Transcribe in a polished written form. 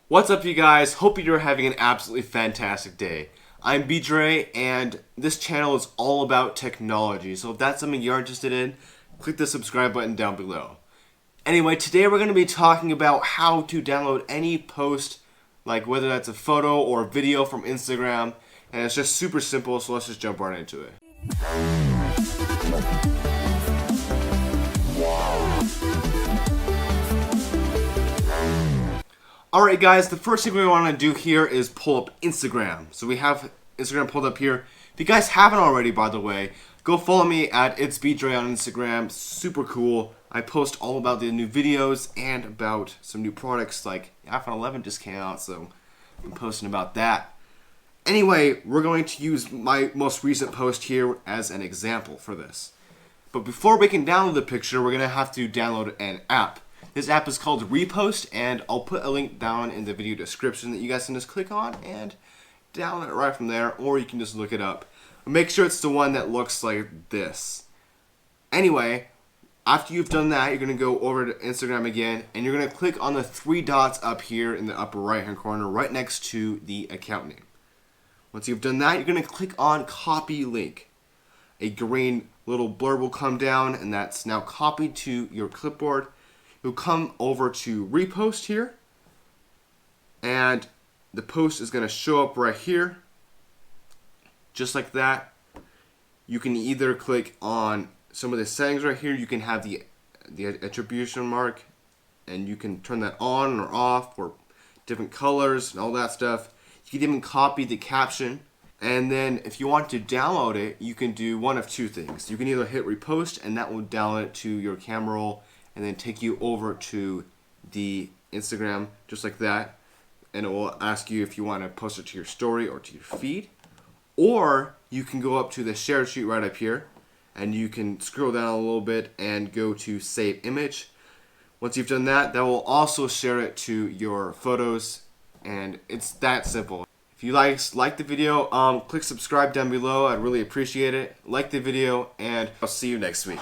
What's up, you guys? Hope you're having an absolutely fantastic day. I'm BDre, and this channel is all about technology, so if that's something you're interested in, click the subscribe button down below. Anyway, today we're going to be talking about how to download any post, like whether that's a photo or a video from Instagram, and it's just super simple, so let's just jump right into it. Alright guys, the first thing we want to do here is pull up Instagram. So we have Instagram pulled up here. If you guys haven't already, by the way, go follow me at It's BDre on Instagram. Super cool. I post all about the new videos and about some new products, like iPhone 11 just came out, so I'm posting about that. Anyway, we're going to use my most recent post here as an example for this. But before we can download the picture, we're going to have to download an app. This app is called Repost, and I'll put a link down in the video description that you guys can just click on and download it right from there, or you can just look it up. But make sure it's the one that looks like this. Anyway, after you've done that, you're going to go over to Instagram again, and you're going to click on the three dots up here in the upper right hand corner right next to the account name. Once you've done that, you're going to click on Copy Link. A green little blurb will come down, and that's now copied to your clipboard. You'll come over to Repost here, and the post is going to show up right here, just like that. You can either click on some of the settings right here. You can have the attribution mark, and you can turn that on or off, or different colors and all that stuff. You can even copy the caption, and then if you want to download it, you can do one of two things. You can either hit Repost, and that will download it to your camera roll and then take you over to the Instagram, just like that, and it will ask you if you want to post it to your story or to your feed. Or you can go up to the share sheet right up here, and you can scroll down a little bit and go to Save Image. Once you've done that, that will also share it to your photos, and it's that simple. If you like the video, click subscribe down below. I'd really appreciate it. Like the video, and I'll see you next week.